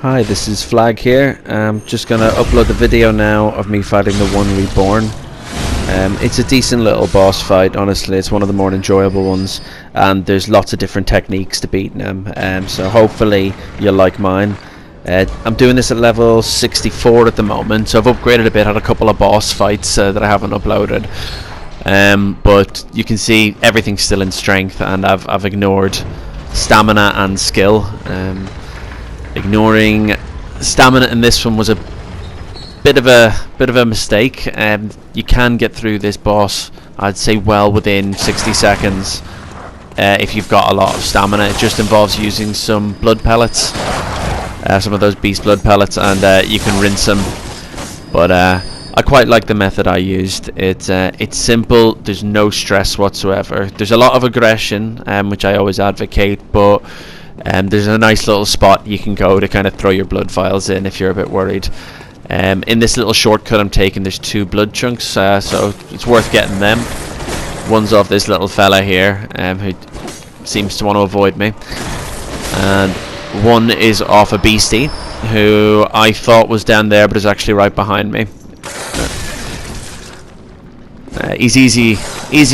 Hi, this is Flag here. I'm just gonna upload the video now of me fighting the one reborn. It's a decent little boss fight, honestly. It's one of the more enjoyable ones, and there's lots of different techniques to beating him. So hopefully you'll like mine. I'm doing this at level 64 at the moment, so I've upgraded a bit, had a couple of boss fights that I haven't uploaded. But you can see everything's still in strength, and I've ignored stamina and skill. Ignoring stamina in this one was a bit of a mistake. You can get through this boss, I'd say, well within 60 seconds if you've got a lot of stamina. It just involves using some blood pellets, some of those beast blood pellets, and you can rinse them. But I quite like the method I used. It's simple. There's no stress whatsoever. There's a lot of aggression, which I always advocate, but there's a nice little spot you can go to kind of throw your blood vials in if you're a bit worried. In this little shortcut I'm taking, there's 2 blood chunks, so it's worth getting them. One's off this little fella here, who seems to want to avoid me, and one is off a beastie who I thought was down there but is actually right behind me. He's easy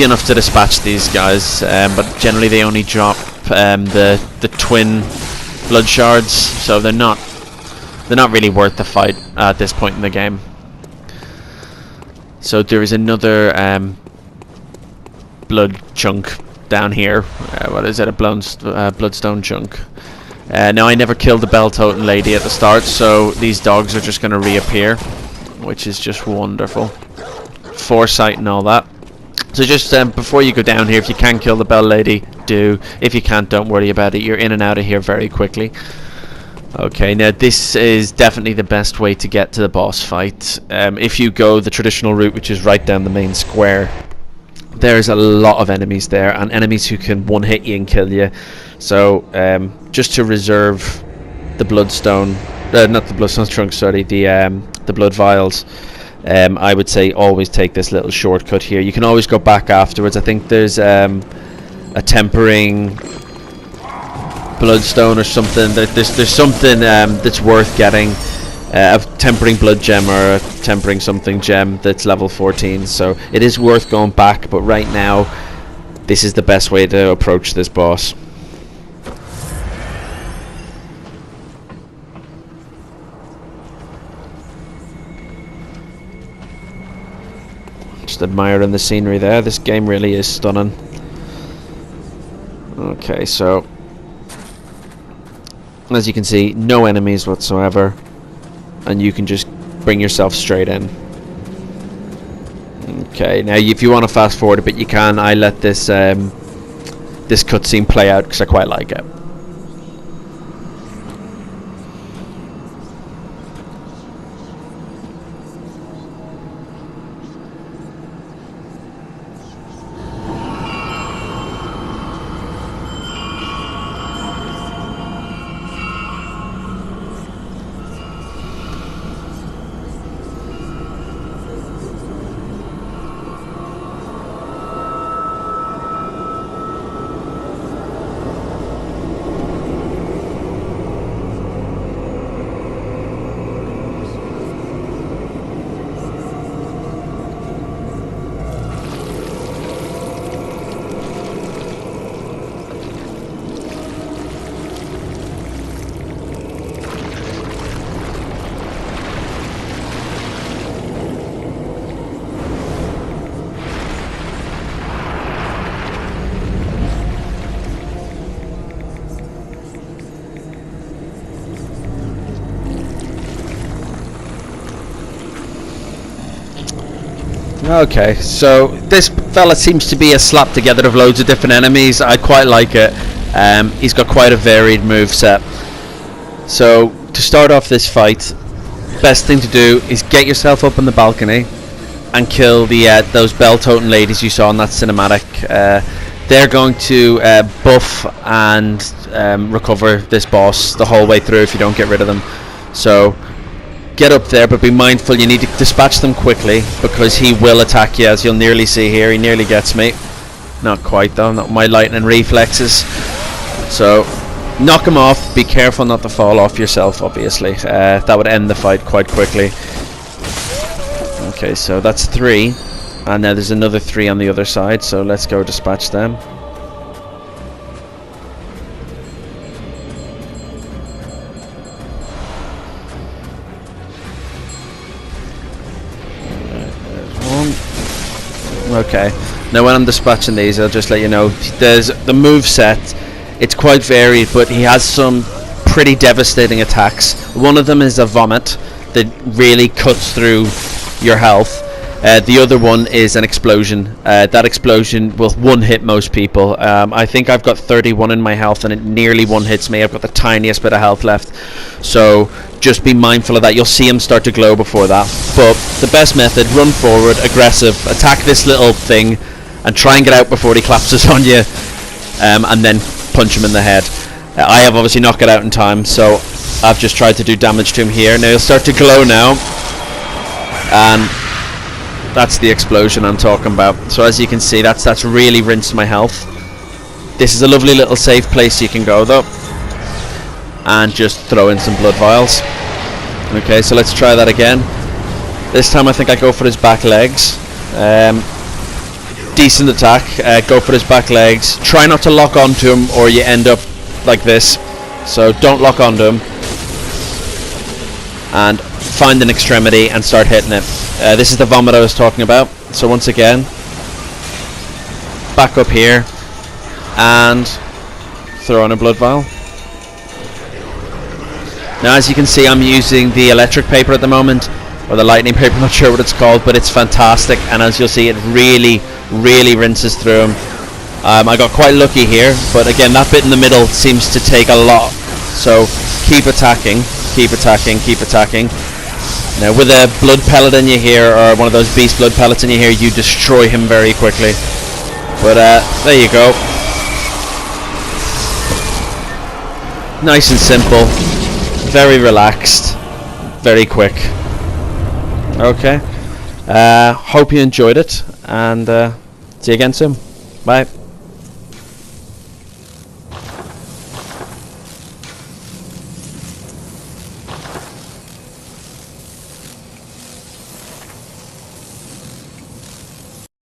enough to dispatch these guys, but generally they only drop the twin blood shards, so they're not really worth the fight at this point in the game. So there is another blood chunk down here. What is it? A bloodstone chunk. Now, I never killed the bell-toting lady at the start, so these dogs are just going to reappear, which is just wonderful. Foresight and all that. So just before you go down here, if you can kill the bell lady, do. If you can't, don't worry about it. You're in and out of here very quickly. Okay, now this is definitely the best way to get to the boss fight. If you go the traditional route, which is right down the main square, there's a lot of enemies there, and enemies who can one-hit you and kill you. So just to reserve the bloodstone, not the bloodstone trunk, sorry, the blood vials, I would say always take this little shortcut here. You can always go back afterwards. I think there's a tempering bloodstone or something. There's something that's worth getting, a tempering blood gem or a tempering something gem that's level 14. So it is worth going back, but right now this is the best way to approach this boss. Just admiring the scenery there. This game really is stunning. Okay, so as you can see, no enemies whatsoever, and you can just bring yourself straight in. Okay, now if you want to fast forward a bit, you can. I let this this cutscene play out because I quite like it. Okay, so this fella seems to be a slap together of loads of different enemies. I quite like it. He's got quite a varied moveset. So to start off this fight, best thing to do is get yourself up on the balcony and kill those bell-toting ladies you saw in that cinematic. They're going to buff and recover this boss the whole way through if you don't get rid of them. So get up there, but be mindful you need to dispatch them quickly, because he will attack you, as you'll nearly see here. He nearly gets me. Not quite though, not my lightning reflexes. So knock him off. Be careful not to fall off yourself, obviously. That would end the fight quite quickly. Okay, so that's 3. And now there's another 3 on the other side, so let's go dispatch them. Okay, now when I'm dispatching these, I'll just let you know, there's the move set. It's quite varied, but he has some pretty devastating attacks. One of them is a vomit that really cuts through your health. The other one is an explosion. That explosion will one-hit most people. I think I've got 31 in my health, and it nearly one-hits me. I've got the tiniest bit of health left, so just be mindful of that. You'll see him start to glow before that. But the best method, run forward, aggressive, attack this little thing, and try and get out before he collapses on you, and then punch him in the head. I have obviously not got out in time, so I've just tried to do damage to him here. Now he'll start to glow now, and that's the explosion I'm talking about. So as you can see, that's really rinsed my health. This is a lovely little safe place you can go though, and just throw in some blood vials. Okay, so let's try that again. This time I think I go for his back legs. Decent attack. Go for his back legs. Try not to lock onto him, or you end up like this. So don't lock onto him, and find an extremity and start hitting it. This is the vomit I was talking about. So once again, back up here and throw in a blood vial. Now as you can see, I'm using the electric paper at the moment, or the lightning paper, I'm not sure what it's called, but it's fantastic, and as you'll see, it really rinses through him. I got quite lucky here, but again, that bit in the middle seems to take a lot, so keep attacking. Now with a blood pellet in you here, or one of those beast blood pellets in you here, you destroy him very quickly. But there you go. Nice and simple, very relaxed, very quick. Okay, hope you enjoyed it, and see you again soon. Bye.